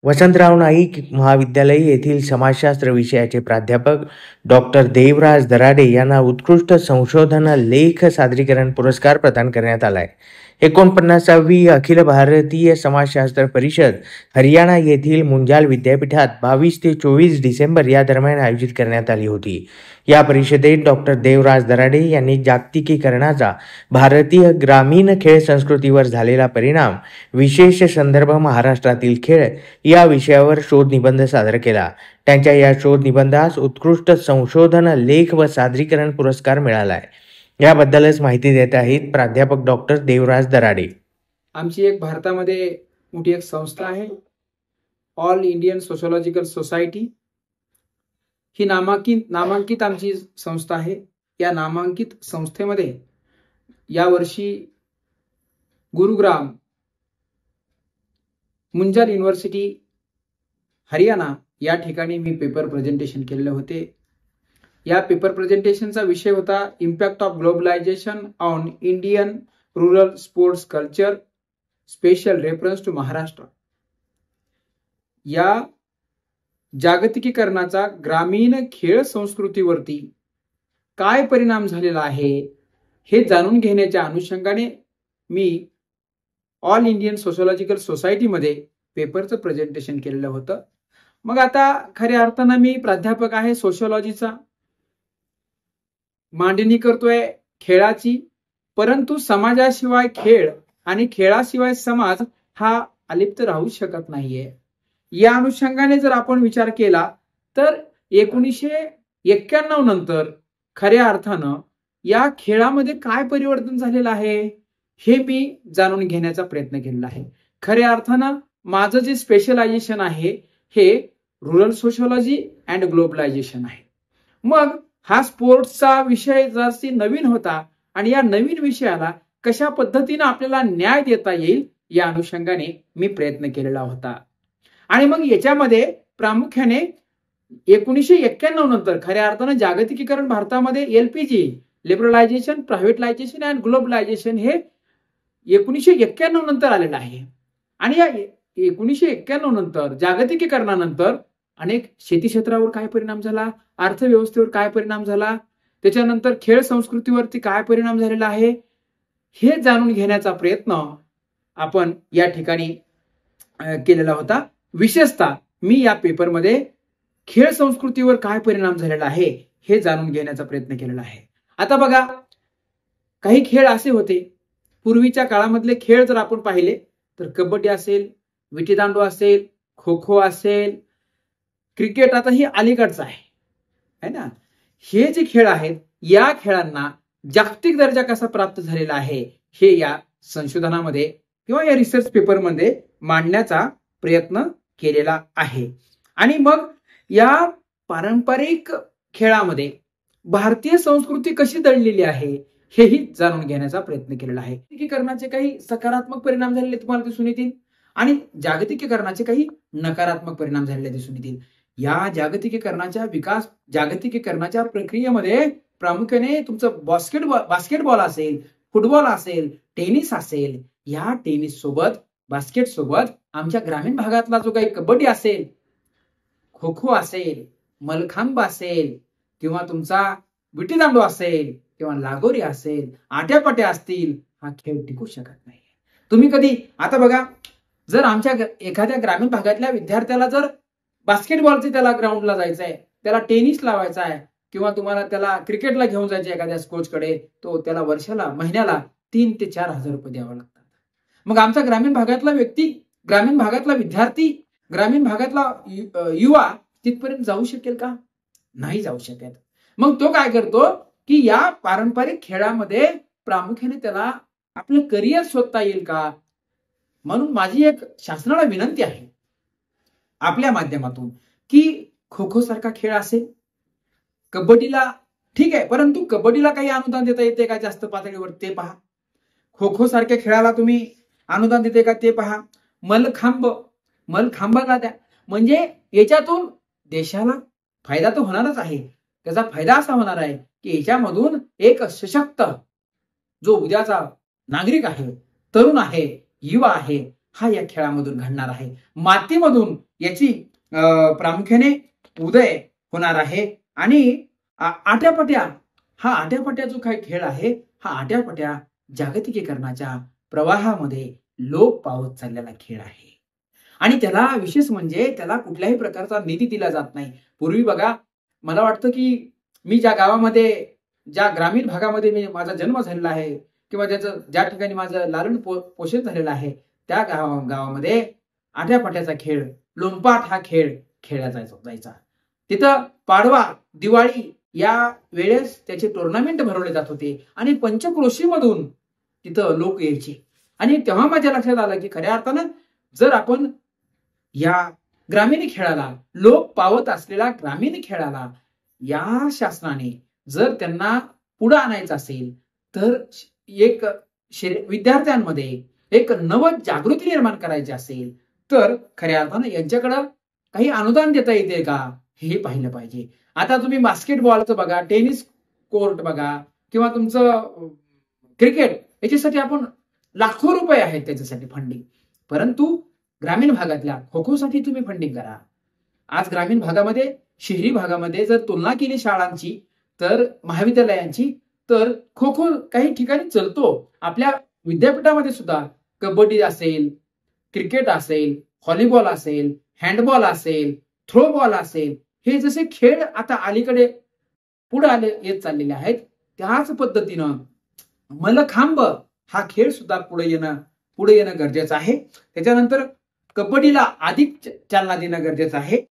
वसंतराव नाईक महाविद्यालय येथील समाजशास्त्र विषयाचे प्राध्यापक डॉक्टर देवराज दराडे यांना उत्कृष्ट संशोधन लेख सादरीकरण पुरस्कार प्रदान करण्यात आला आहे. 49वी अखिल भारतीय समाजशास्त्र परिषद हरियाणा येथील मुंजाल विद्यापीठात 22 ते 24 डिसेंबर या दरम्यान आयोजित करण्यात आली होती. या परिषदेत डॉक्टर देवराज दराडे यांनी जागतिकीकरणाचा भारतीय ग्रामीण खेळ संस्कृतीवर झालेला परिणाम, विशेष संदर्भ महाराष्ट्रातील खेळ या विषयावर शोध निबंध सादर केला. त्यांच्या या शोध निबंधास उत्कृष्ट संशोधन लेख व सादरीकरण पुरस्कार मिळाला आहे. याबद्दलच माहिती देत आहेत प्राध्यापक डॉक्टर देवराज दराडे. आमची एक भारतामध्ये मोठी एक संस्था आहे, ऑल इंडियन सोशोलॉजिकल सोसायटी. ही नामांकित आमची संस्था आहे. या नामांकित संस्थेमध्ये यावर्षी गुरुग्राम, मुंजाल युनिव्हर्सिटी, हरियाणा या ठिकाणी मी पेपर प्रेझेंटेशन केलेले होते. या पेपर प्रेझेंटेशनचा विषय होता impact of globalization on Indian rural sports culture, special reference to Maharashtra. या जागतिकीकरणाचा ग्रामीण खेळ संस्कृतीवरती काय परिणाम झालेला आहे हे जाणून घेण्याच्या अनुषंगाने मी ऑल इंडियन सोशोलॉजिकल सोसायटीमध्ये पेपरचं प्रेझेंटेशन केलेलं होतं. मग आता खऱ्या अर्थानं मी प्राध्यापक आहे सोशिओलॉजीचा, मांडणी करतोय खेळाची, परंतु समाजाशिवाय खेळ आणि खेळाशिवाय समाज हा अलिप्त राहू शकत नाहीये. या अनुषंगाने जर आपण विचार केला तर 1991 नंतर खऱ्या अर्थानं या खेळामध्ये काय परिवर्तन झालेलं आहे हे मी जाणून घेण्याचा प्रयत्न केलेला आहे. खऱ्या अर्थानं माझं जे स्पेशलायझेशन आहे हे रुरल सोशिओलॉजी अँड ग्लोबलायझेशन आहे. मग हा स्पोर्ट्सचा विषय जास्ती नवीन होता आणि या नवीन विषयाला कशा पद्धतीने आपल्याला न्याय देता येईल या अनुषंगाने मी प्रयत्न केलेला होता. आणि मग याच्यामध्ये प्रामुख्याने 1991 नंतर खऱ्या अर्थानं जागतिकीकरण भारतामध्ये LPG, लिबरलायझेशन, प्रायव्हेटलायझेशन अँड ग्लोबलायझेशन हे 1991 नंतर आलेलं आहे. आणि या 1991 नंतर जागतिकीकरणानंतर अनेक शेती क्षेत्रावर काय परिणाम झाला, अर्थव्यवस्थेवर काय परिणाम झाला, त्याच्यानंतर खेळ संस्कृतीवरती काय परिणाम झालेला आहे हे जाणून घेण्याचा प्रयत्न आपण या ठिकाणी केलेला होता. विशेषतः मी या पेपरमध्ये खेळ संस्कृतीवर काय परिणाम झालेला आहे हे जाणून घेण्याचा प्रयत्न केलेला आहे. आता बघा, काही खेळ असे होते पूर्वीच्या काळामधले खेळ जर आपण पाहिले तर कबड्डी असेल, विटीदांडू असेल, खो खो असेल, क्रिकेट आता ही अलीकडचं आहे ना. हे जे खेळ आहेत या खेळांना जागतिक दर्जा कसा प्राप्त झालेला आहे हे या संशोधनामध्ये किंवा या रिसर्च पेपरमध्ये मांडण्याचा प्रयत्न केलेला आहे. आणि मग या पारंपरिक खेळामध्ये भारतीय संस्कृती कशी दडलेली आहे हेही जाणून घेण्याचा प्रयत्न केलेला आहे. जागतिकीकरणाचे काही सकारात्मक परिणाम झालेले तुम्हाला दिसून येतील आणि जागतिकीकरणाचे काही नकारात्मक परिणाम झालेले दिसून येतील. या जागतिकीकरणाच्या प्रक्रियेमध्ये प्रामुख्याने तुमचं बास्केटबॉल असेल, फुटबॉल असेल, टेनिस असेल, या टेनिस सोबत, बास्केट सोबत आमच्या ग्रामीण भागातला जो काही कबड्डी असेल, खो खो असेल, मलखांब असेल किंवा तुमचा विटीदांडू असेल किंवा लागोरी असेल, आट्यापाट्या असतील, हा खेळ टिकू शकत नाही. तुम्ही कधी आता बघा, जर आमच्या एखाद्या ग्रामीण भागातल्या विद्यार्थ्याला जर बास्केटबॉलचे त्याला ग्राउंडला जायचंय, त्याला टेनिस लावायचा आहे किंवा तुम्हाला त्याला क्रिकेटला घेऊन जायचे एखाद्या कोचकडे, तो त्याला वर्षाला, महिन्याला 3 ते 4 हजार रुपये द्यावं लागतात. मग आमचा ग्रामीण भागातला व्यक्ती, ग्रामीण भागातला विद्यार्थी, ग्रामीण भागातला युवा तिथपर्यंत जाऊ शकेल का? नाही जाऊ शकत. मग तो काय करतो की या पारंपरिक खेळामध्ये प्रामुख्याने त्याला आपलं करिअर शोधता येईल का? म्हणून माझी एक शासनाला विनंती आहे आपल्या माध्यमातून की खो खो सारखा खेळ असेल, कबड्डीला ठीक आहे, परंतु कबड्डीला काही अनुदान देता येते का जास्त पातळीवर ते पहा. खो खो सारख्या खेळाला तुम्ही अनुदान देते का ते पहा. मलखांबाला द्या. म्हणजे याच्यातून देशाला फायदा तर होणारच आहे. त्याचा फायदा असा होणार आहे की याच्यामधून एक सशक्त जो उद्याचा नागरिक आहे, तरुण आहे, युवा आहे, हा या खेळामधून घडणार आहे. मातीमधून याची प्रामुख्याने उदय होणार आहे. आणि आट्यापाट्या, हा आट्यापाट्या जो काही खेळ आहे, हा आट्यापाट्या जागतिकीकरणाच्या प्रवाहामध्ये लोप पावत चाललेला खेळ आहे. आणि त्याला विशेष म्हणजे त्याला कुठल्याही प्रकारचा निधी दिला जात नाही. पूर्वी बघा, मला वाटतं की मी ज्या गावामध्ये, ज्या ग्रामीण भागामध्ये माझा जन्म झालेला आहे किंवा ज्या ठिकाणी माझं लालन पोषण झालेलं आहे, त्या गावामध्ये आट्यापाट्याचा खेळ, लोंपाट हा खेळ खेळला जायचा. तिथं पाडवा, दिवाळी या वेळेस त्याचे टुर्नामेंट भरवले जात होते आणि पंचक्रोशीमधून तिथं लोक यायचे. आणि तेव्हा माझ्या लक्षात आलं की खऱ्या अर्थानं जर आपण या ग्रामीण खेळाला, लोक पावत असलेल्या ग्रामीण खेळाला या शासनाने जर त्यांना पुढे आणायचं असेल तर एक विद्यार्थ्यांमध्ये एक नव जागृती निर्माण करायची असेल तर खऱ्या अर्थानं यांच्याकडं काही अनुदान देता येते का हे पाहिलं पाहिजे. आता तुम्ही बास्केटबॉलचं बघा, टेनिस कोर्ट बघा किंवा तुमचं क्रिकेट, याच्यासाठी आपण लाखो रुपये आहेत त्याच्यासाठी फंडिंग. परंतु ग्रामीण भागातल्या खो खोसाठी तुम्ही फंडिंग करा. आज ग्रामीण भागामध्ये, शहरी भागामध्ये जर तुलना केली शाळांची तर महाविद्यालयांची, तर खो खो काही ठिकाणी चलतो. आपल्या विद्यापीठामध्ये सुद्धा कबड्डी असेल, क्रिकेट असेल, व्हॉलीबॉल असेल, हँडबॉल असेल, थ्रोबॉल असेल, हे जसे खेळ आता अलीकडे पुढे येत चाललेले आहेत, त्याच पद्धतीनं मल्लखांब हा खेळ सुद्धा पुढे येणं गरजेचं आहे. त्याच्यानंतर कबड्डीला अधिक चालना देणं गरजेचं आहे.